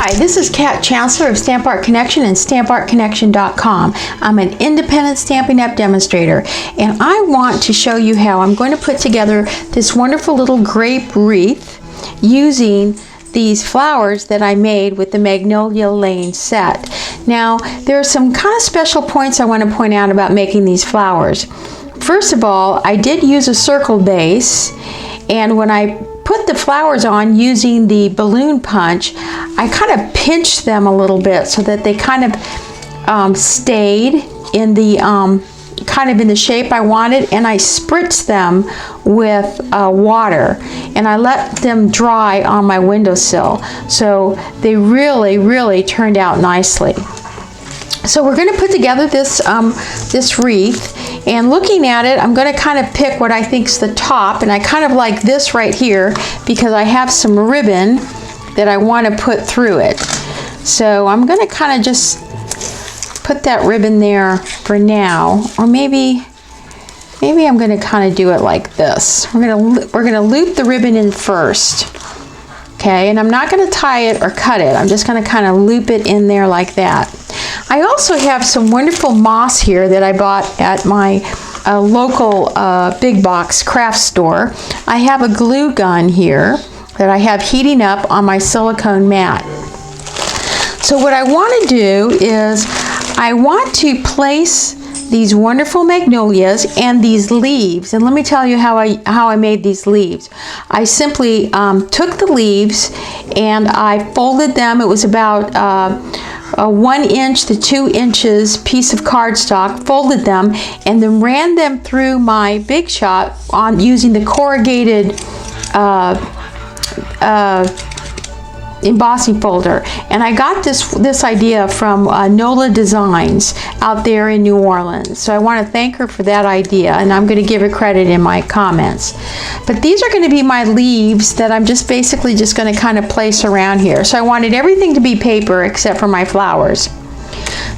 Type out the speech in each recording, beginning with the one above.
Hi, this is Kat Chancellor of Stamp Art Connection and StampArtConnection.com. I'm an independent Stampin' Up! Demonstrator, and I want to show you how I'm going to put together this wonderful little grape wreath using these flowers that I made with the Magnolia Lane set. Now, there are some kind of special points I want to point out about making these flowers. First of all, I did use a circle base, and when I put the flowers on using the balloon punch, I kind of pinched them a little bit so that they kind of stayed in the kind of in the shape I wanted, and I spritzed them with water, and I let them dry on my windowsill, so they really turned out nicely. So we're going to put together this this wreath, and looking at it, I'm going to kind of pick what I think is the top, and I kind of like this right here because I have some ribbon that I want to put through it. So I'm going to kind of just put that ribbon there for now, or maybe I'm going to kind of do it like this. We're going to loop the ribbon in first. Okay, and I'm not going to tie it or cut it. I'm just going to kind of loop it in there like that. I also have some wonderful moss here that I bought at my local big box craft store. I have a glue gun here that I have heating up on my silicone mat. So what I want to do is I want to place these wonderful magnolias and these leaves, and let me tell you how I made these leaves. I simply took the leaves and I folded them. It was about a 1 inch to 2 inches piece of cardstock, folded them, and then ran them through my Big Shot using the corrugated embossing folder. And I got this idea from NOLA Designs out there in New Orleans. So I want to thank her for that idea, and I'm going to give her credit in my comments. But these are going to be my leaves that I'm just basically just going to kind of place around here. So I wanted everything to be paper except for my flowers.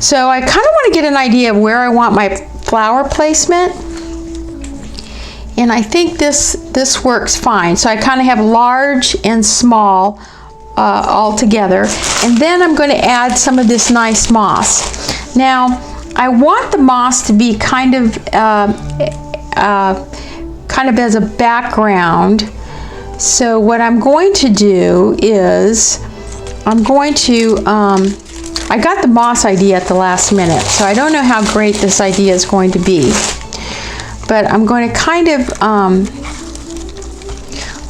So I kind of want to get an idea of where I want my flower placement. And I think this works fine. So I kind of have large and small all together, and then I'm going to add some of this nice moss. Now I want the moss to be kind of as a background. So what I'm going to do is I'm going to I got the moss idea at the last minute, so I don't know how great this idea is going to be, but I'm going to kind of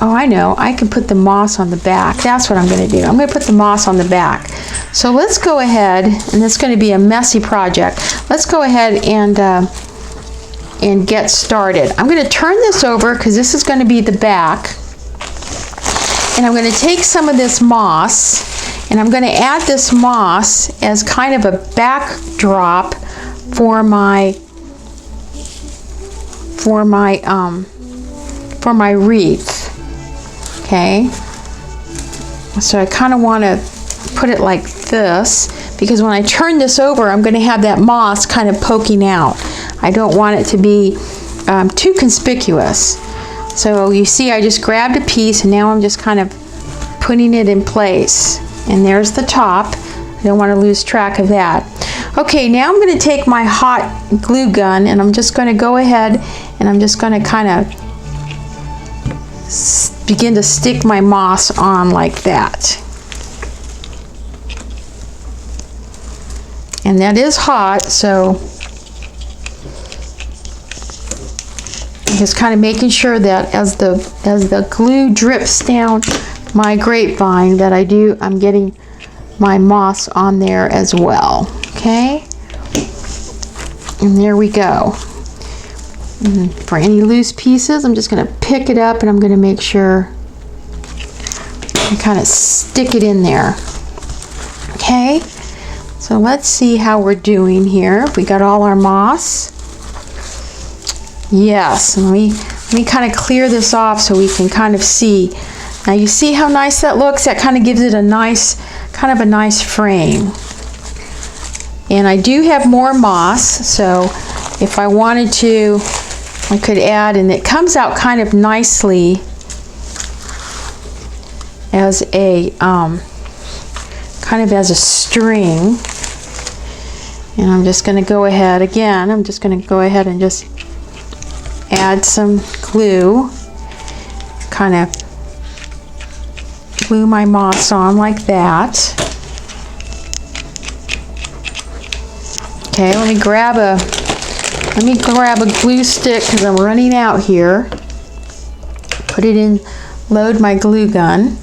oh, I know, I can put the moss on the back. That's what I'm going to do. I'm going to put the moss on the back. So let's go ahead, and it's going to be a messy project. Let's go ahead and get started. I'm going to turn this over because this is going to be the back. And I'm going to take some of this moss, and I'm going to add this moss as kind of a backdrop for my wreath. Okay, so I kind of want to put it like this because when I turn this over, I'm going to have that moss kind of poking out. I don't want it to be too conspicuous. So you see, I just grabbed a piece, and now I'm just kind of putting it in place. And there's the top. I don't want to lose track of that. Okay, now I'm going to take my hot glue gun, and I'm just going to go ahead and I'm just going to kind of begin to stick my moss on like that. And that is hot, so just kind of making sure that as the glue drips down my grapevine that I'm getting my moss on there as well. Okay, and there we go. And for any loose pieces, I'm just going to pick it up, and I'm going to make sure I kind of stick it in there. Okay, so let's see how we're doing here. We got all our moss. Yes, and let me kind of clear this off so we can kind of see. Now you see how nice that looks? That kind of gives it a nice, kind of a nice frame. And I do have more moss, so if I wanted to, I could add, and it comes out kind of nicely as a kind kind of as a string. And I'm just going to go ahead again, I'm just going to go ahead and just add some glue, kind of glue my moss on like that. Okay, let me grab a glue stick because I'm running out here. Put it in, load my glue gun,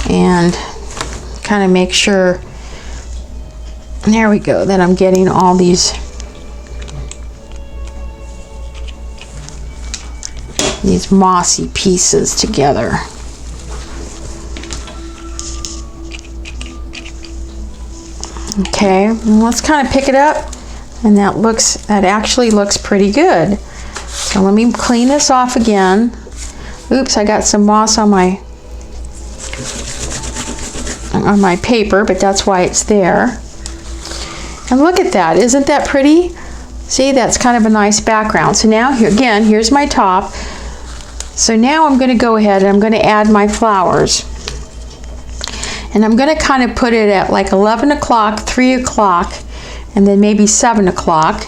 and kind of make sure, there we go, that I'm getting all these mossy pieces together. Okay, and let's kind of pick it up, and that actually looks pretty good. So let me clean this off again. Oops, I got some moss on my paper, but that's why it's there. And look at that, isn't that pretty? See, that's kind of a nice background. So now here again, here's my top. So now I'm going to go ahead and I'm going to add my flowers. And I'm going to kind of put it at like 11 o'clock, 3 o'clock, and then maybe 7 o'clock.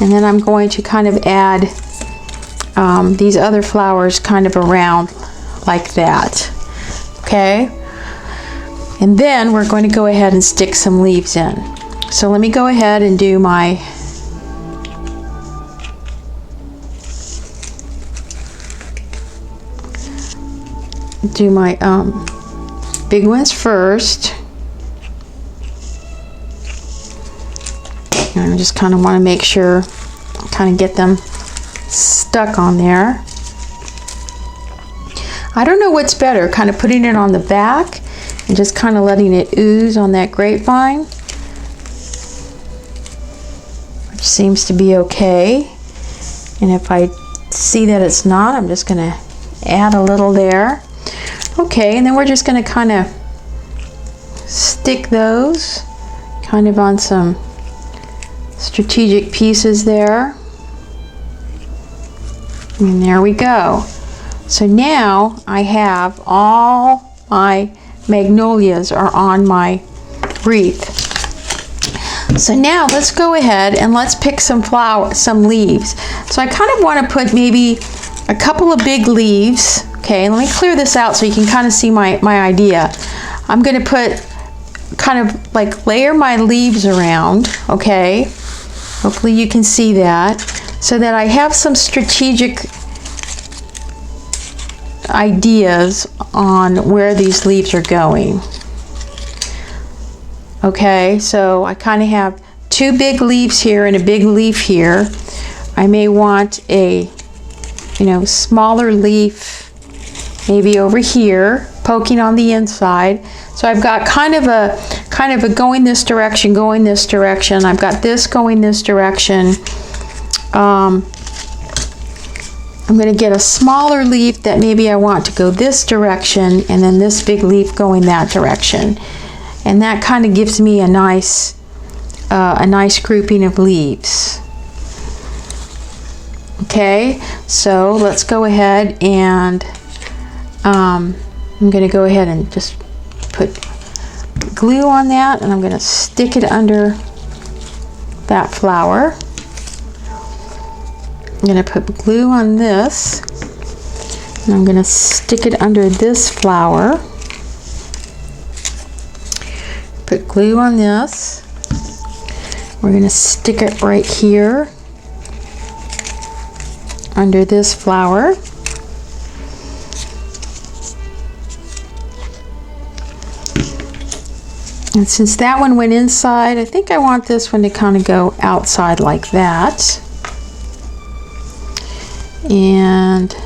And then I'm going to kind of add these other flowers kind of around like that. Okay? And then we're going to go ahead and stick some leaves in. So let me go ahead and do my big ones first. And I just kind of want to make sure, kind of get them stuck on there. I don't know what's better, kind of putting it on the back and just kind of letting it ooze on that grapevine, which seems to be okay. And if I see that it's not, I'm just going to add a little there. Okay, and then we're just going to kind of stick those kind of on some strategic pieces there. And there we go. So now I have all my magnolias are on my wreath. So now let's go ahead and let's pick some leaves. So I kind of want to put maybe a couple of big leaves. Okay, let me clear this out so you can kind of see my idea. I'm going to put, kind of like layer my leaves around, okay? Hopefully you can see that, so that I have some strategic ideas on where these leaves are going. Okay, so I kind of have two big leaves here and a big leaf here. I may want a, smaller leaf maybe over here, poking on the inside. So I've got kind of a going this direction, going this direction. I've got this going this direction. I'm going to get a smaller leaf that maybe I want to go this direction, and then this big leaf going that direction. And that kind of gives me a nice grouping of leaves. Okay, so let's go ahead and I'm going to go ahead and just put glue on that, and I'm going to stick it under that flower. I'm going to put glue on this, and I'm going to stick it under this flower. Put glue on this. We're going to stick it right here under this flower. And since that one went inside, I think I want this one to kind of go outside like that. And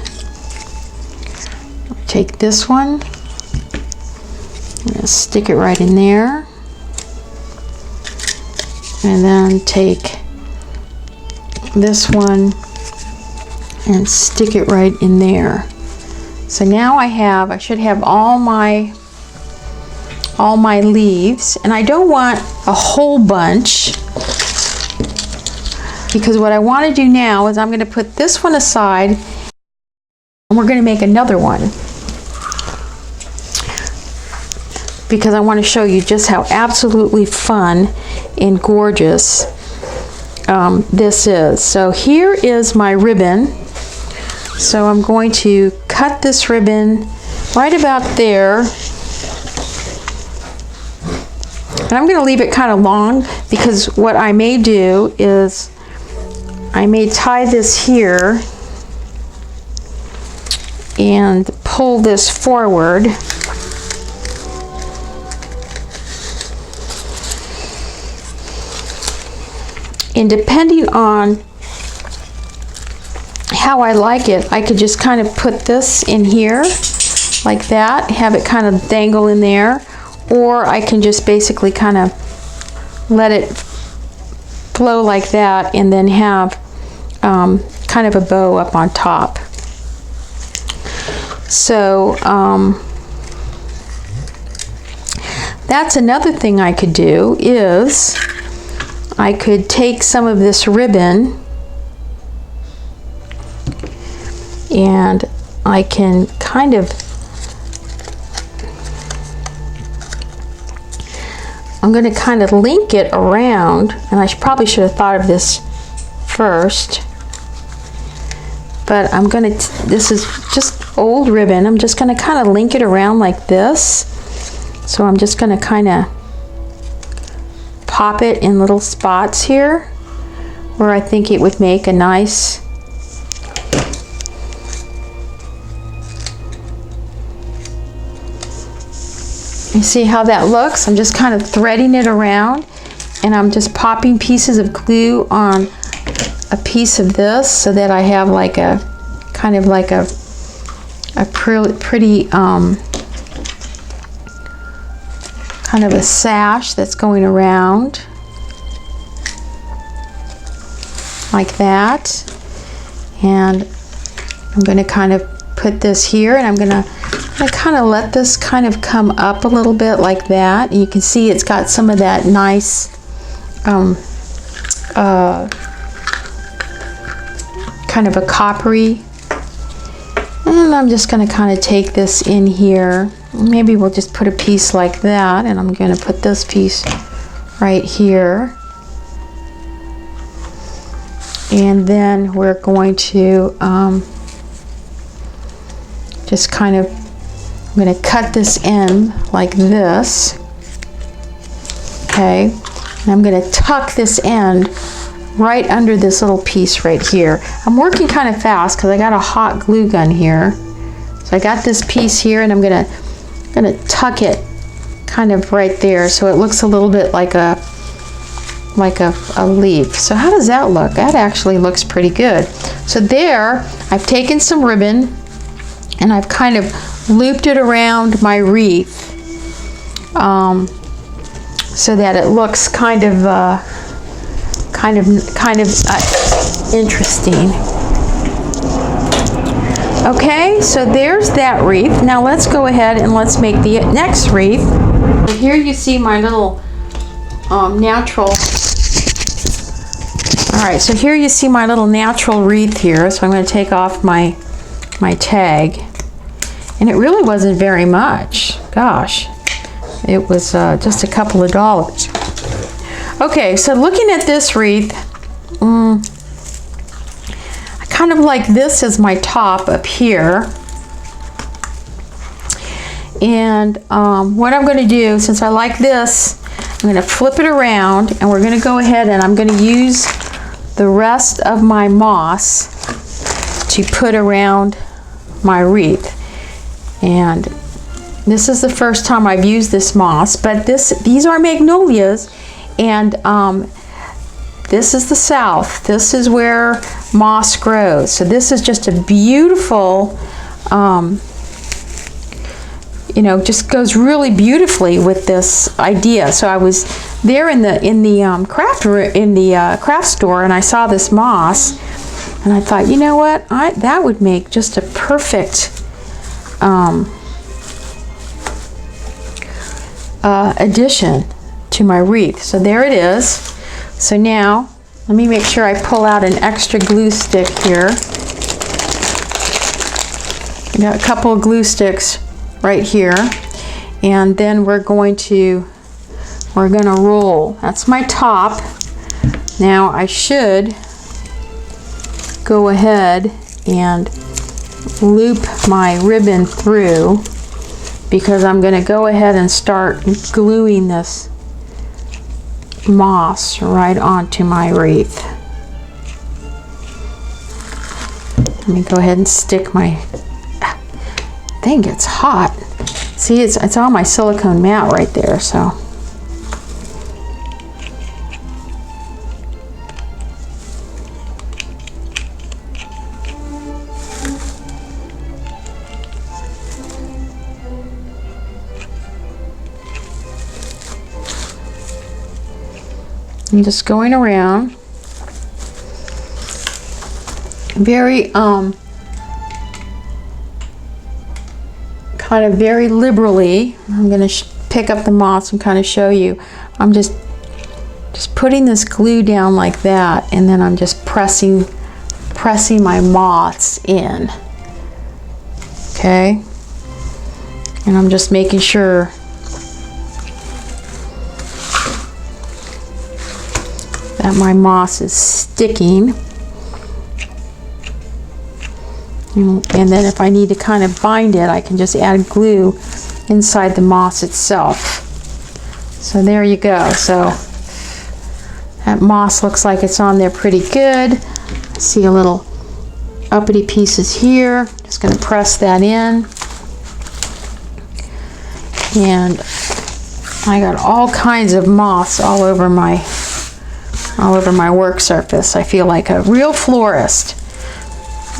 take this one, I'm going to stick it right in there. And then take this one and stick it right in there. So now I should have all my leaves, and I don't want a whole bunch, because what I want to do now is I'm going to put this one aside, and we're going to make another one. because I want to show you just how absolutely fun and gorgeous this is. So here is my ribbon. So I'm going to cut this ribbon right about there. And I'm going to leave it kind of long, because what I may do is I may tie this here and pull this forward. And depending on how I like it, I could just kind of put this in here like that, have it kind of dangle in there, or I can just basically kind of let it flow like that and then have kind of a bow up on top. So that's another thing I could do, is I could take some of this ribbon and I can kind of, I'm going to kind of link it around, and I probably should have thought of this first, but I'm going to, this is just old ribbon, I'm just going to kind of link it around like this. So I'm just going to kind of pop it in little spots here where I think it would make a nice You see how that looks? I'm just kind of threading it around, and I'm just popping pieces of glue on a piece of this so that I have like a kind of like a pretty kind of a sash that's going around like that. And I'm going to kind of put this here, and I'm going to kind of let this kind of come up a little bit like that. And you can see it's got some of that nice kind of a coppery. And I'm just going to kind of take this in here. Maybe we'll just put a piece like that, and I'm going to put this piece right here. And then we're going to just kind of, I'm going to cut this in like this. Okay, and I'm going to tuck this end right under this little piece right here. I'm working kind of fast because I got a hot glue gun here. So I got this piece here, and I'm going to tuck it kind of right there so it looks a little bit like a leaf. So how does that look? That actually looks pretty good. So there, I've taken some ribbon and I've kind of looped it around my wreath so that it looks kind of interesting. Okay, so there's that wreath. Now let's go ahead and let's make the next wreath. Here you see my little natural. All right, so here you see my little natural wreath here. So I'm going to take off my tag, and it really wasn't very much. Gosh, it was just a couple of dollars. Okay, so looking at this wreath, I kind of like this as my top up here. And what I'm going to do, since I like this, I'm going to flip it around, and we're going to go ahead and I'm going to use the rest of my moss to put around my wreath. And this is the first time I've used this moss, but these are magnolias, and this is the south. This is where moss grows. So this is just a beautiful, you know, just goes really beautifully with this idea. So I was there in the craft store, and I saw this moss, and I thought, you know what, that would make just a perfect addition to my wreath. So there it is. So now let me make sure I pull out an extra glue stick here. I got a couple of glue sticks right here, and then we're gonna roll. That's my top. Now I should go ahead and loop my ribbon through, because I'm going to go ahead and start gluing this moss right onto my wreath. Let me go ahead and stick my thing. Gets hot. See, it's on my silicone mat right there, so. I'm just going around very kind of very liberally. I'm going to pick up the moss and kind of show you. I'm just putting this glue down like that, and then I'm just pressing my moss in. Okay, and I'm just making sure that my moss is sticking. And then if I need to kind of bind it, I can just add glue inside the moss itself. So there you go. So that moss looks like it's on there pretty good. I see a little uppity pieces here. Just going to press that in. And I got all kinds of moss all over my work surface. I feel like a real florist.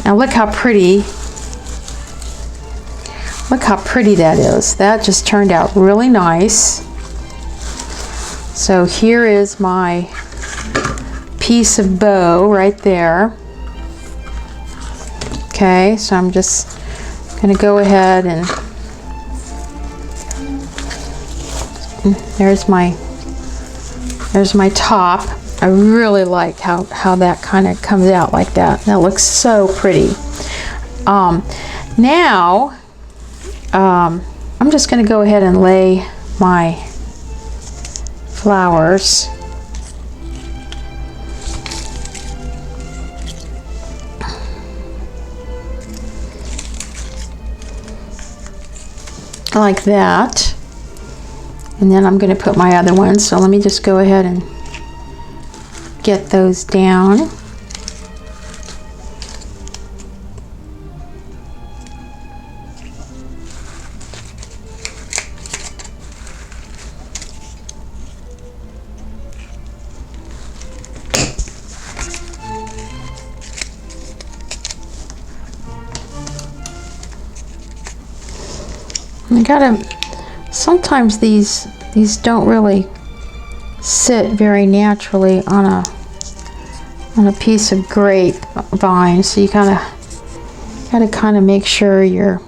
Now look how pretty that is. That just turned out really nice. So here is my piece of bow right there. Okay, so I'm just gonna go ahead and there's my top. I really like how that kind of comes out like that. That looks so pretty. Now, I'm just going to go ahead and lay my flowers. Like that. And then I'm going to put my other ones. So let me just go ahead and get those down. I gotta, sometimes these don't really sit very naturally on a piece of grapevine, so you gotta kind of make sure you're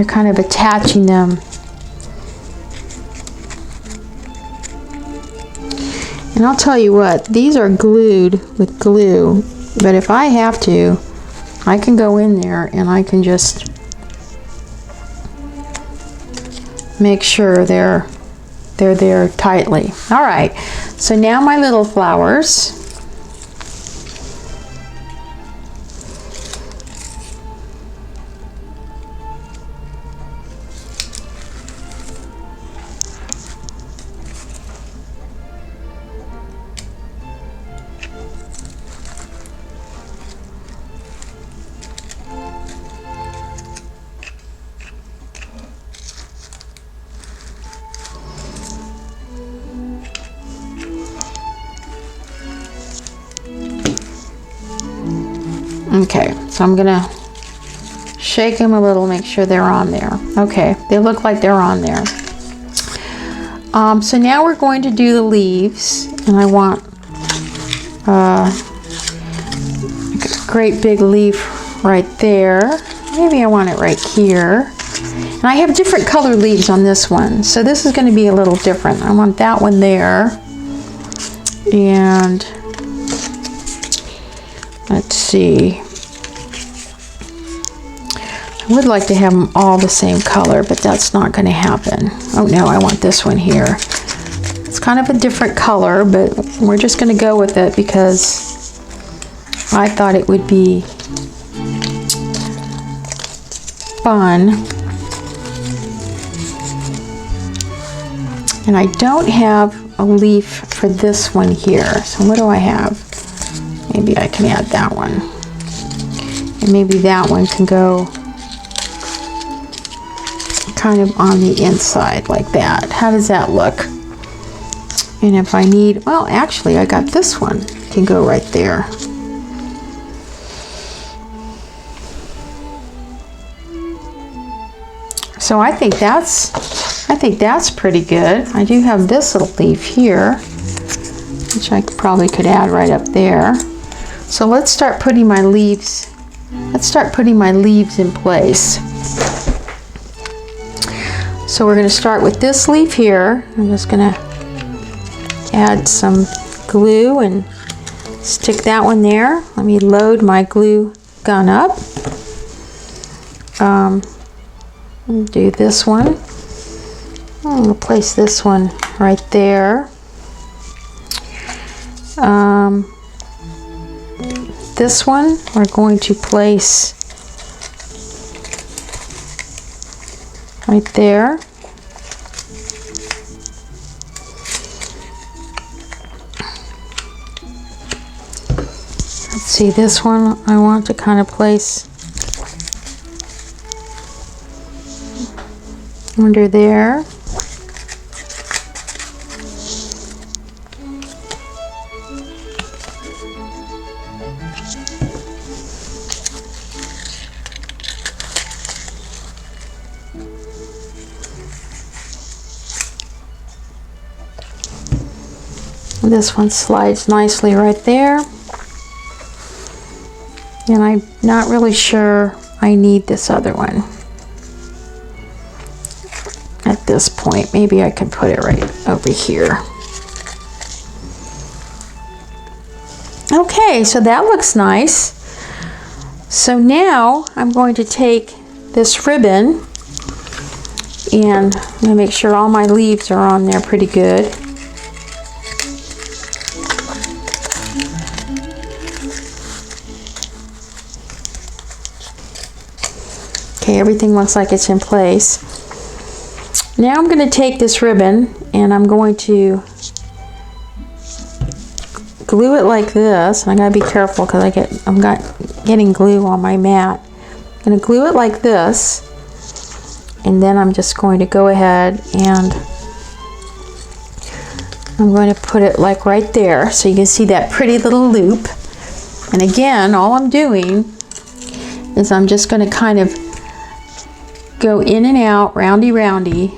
kind of attaching them. And I'll tell you what, these are glued with glue, but if I have to, I can go in there and I can just make sure they're there tightly. All right, so now my little flowers. Okay, so I'm gonna shake them a little, make sure they're on there. Okay, they look like they're on there. So now we're going to do the leaves, and I want a great big leaf right there. Maybe I want it right here. And I have different colored leaves on this one, so this is going to be a little different. I want that one there, and let's see. I I would like to have them all the same color, but that's not going to happen. Oh no, I want this one here. It's kind of a different color, but we're just going to go with it because I thought it would be fun. And I don't have a leaf for this one here. So what do I have? Maybe I can add that one. And maybe that one can go kind of on the inside like that. How does that look? And if I need, well, actually I got this one. Can go right there. So I think that's pretty good. I do have this little leaf here, which I probably could add right up there. So let's start putting my leaves. Let's start putting my leaves in place. So we're going to start with this leaf here. I'm just going to add some glue and stick that one there. Let me load my glue gun up. Do this one. I'm going to place this one right there. This one we're going to place right there. Let's see, this one I want to kind of place under there. This one slides nicely right there. And I'm not really sure I need this other one at this point. Maybe I can put it right over here. Okay, so that looks nice. So now I'm going to take this ribbon and I'm going to make sure all my leaves are on there pretty good. Okay, everything looks like it's in place. Now I'm going to take this ribbon and I'm going to glue it like this. And I gotta be careful because I'm getting glue on my mat. I'm going to glue it like this, and then I'm just going to go ahead and I'm going to put it like right there so you can see that pretty little loop. And again, all I'm doing is I'm just going to kind of go in and out, roundy roundy,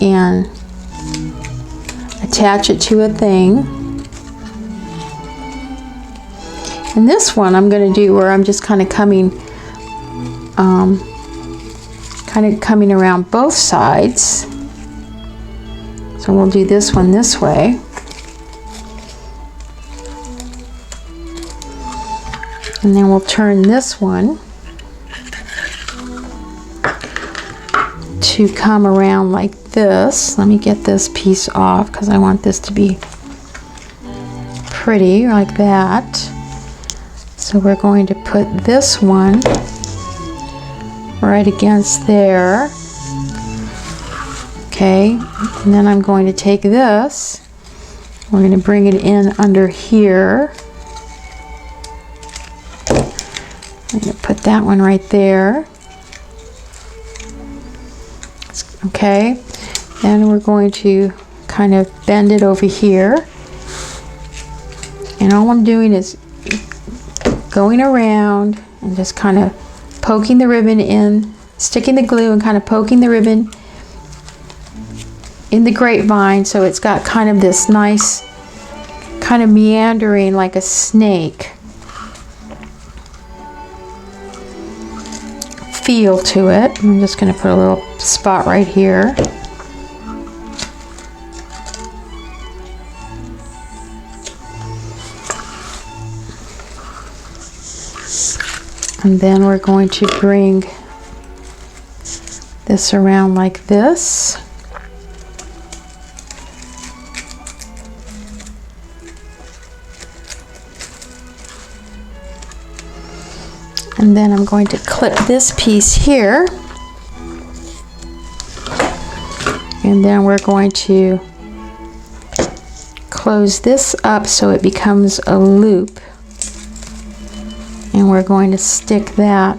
and attach it to a thing. And this one I'm going to do where I'm just kind of coming around both sides. So we'll do this one this way. And then we'll turn this one to come around like this. Let me get this piece off because I want this to be pretty like that. So we're going to put this one right against there. Okay, and then I'm going to take this, we're going to bring it in under here. I'm going to put that one right there. Okay, then we're going to kind of bend it over here. And all I'm doing is going around and just kind of poking the ribbon in, sticking the glue and kind of poking the ribbon in the grapevine so it's got kind of this nice kind of meandering like a snake feel to it. I'm just going to put a little spot right here. And then we're going to bring this around like this. And then I'm going to clip this piece here. And then we're going to close this up so it becomes a loop. And we're going to stick that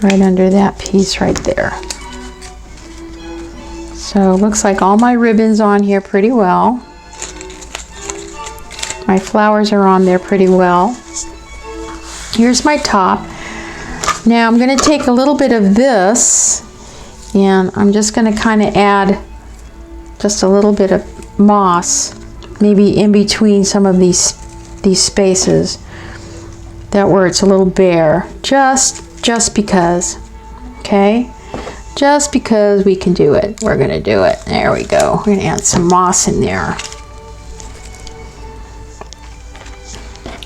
right under that piece right there. So it looks like all my ribbons on here pretty well. My flowers are on there pretty well. Here's my top. Now I'm going to take a little bit of this and I'm just going to kind of add just a little bit of moss, maybe in between some of these spaces, that where it's a little bare, just because. Okay, just because we can do it, we're going to do it. There we go. We're going to add some moss in there.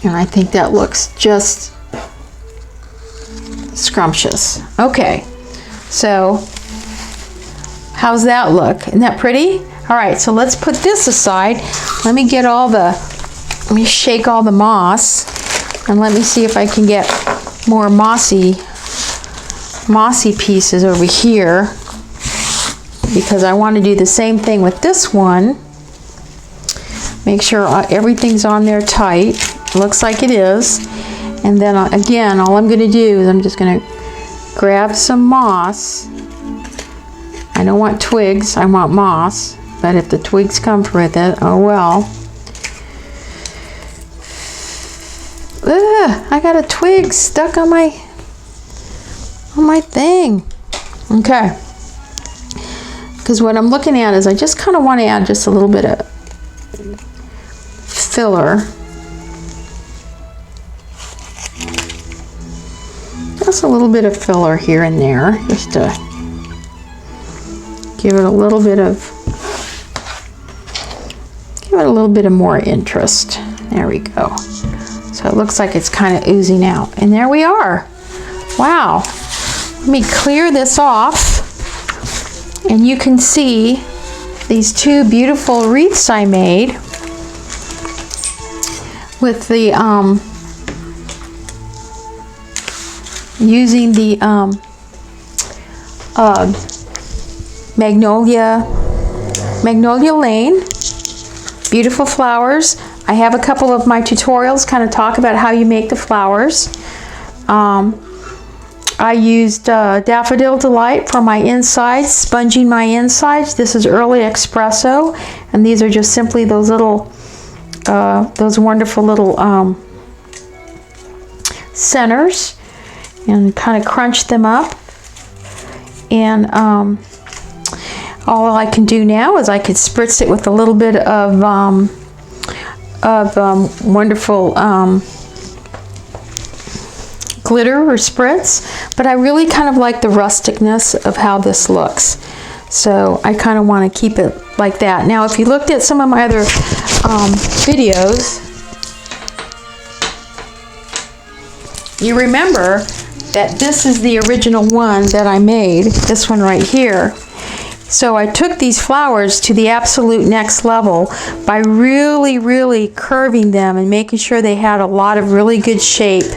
And I think that looks just scrumptious. Okay, so how's that look? Isn't that pretty? All right, so let's put this aside. Let me shake all the moss, and let me see if I can get more mossy pieces over here, because I want to do the same thing with this one. Make sure everything's on there tight. Looks like it is. And then again, all I'm going to do is I'm just going to grab some moss. I don't want twigs, I want moss, but if the twigs come with it, oh well. Ugh, I got a twig stuck on my thing. Okay. Because what I'm looking at is I just kind of want to add just a little bit of filler. Just a little bit of filler here and there, just to give it a little bit of more interest. There we go. So it looks like it's kind of oozing out. And there we are. Wow. Let me clear this off. And you can see these two beautiful wreaths I made with the using the Magnolia Lane. Beautiful flowers. I have a couple of my tutorials kind of talk about how you make the flowers. I used Daffodil Delight for my insides, sponging my insides. This is Early Espresso, and these are just simply those little, those wonderful little centers, and kind of crunch them up. And all I can do now is I could spritz it with a little bit of wonderful glitter or spritz, but I really kind of like the rusticness of how this looks. So I kind of want to keep it like that. Now, if you looked at some of my other videos, you remember that this is the original one that I made, this one right here. So I took these flowers to the absolute next level by really curving them and making sure they had a lot of really good shape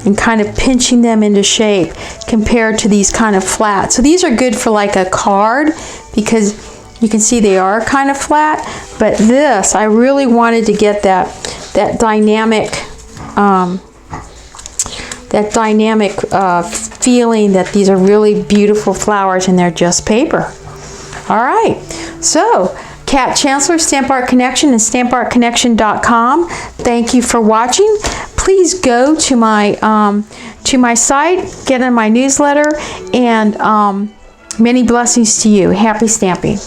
and kind of pinching them into shape compared to these kind of flat. So these are good for like a card because you can see they are kind of flat, but this, I really wanted to get that dynamic feeling that these are really beautiful flowers and they're just paper. All right, so Kat Chancellor, Stamp Art Connection and StampArtConnection.com. Thank you for watching. Please go to my site, get in my newsletter, and many blessings to you. Happy stamping.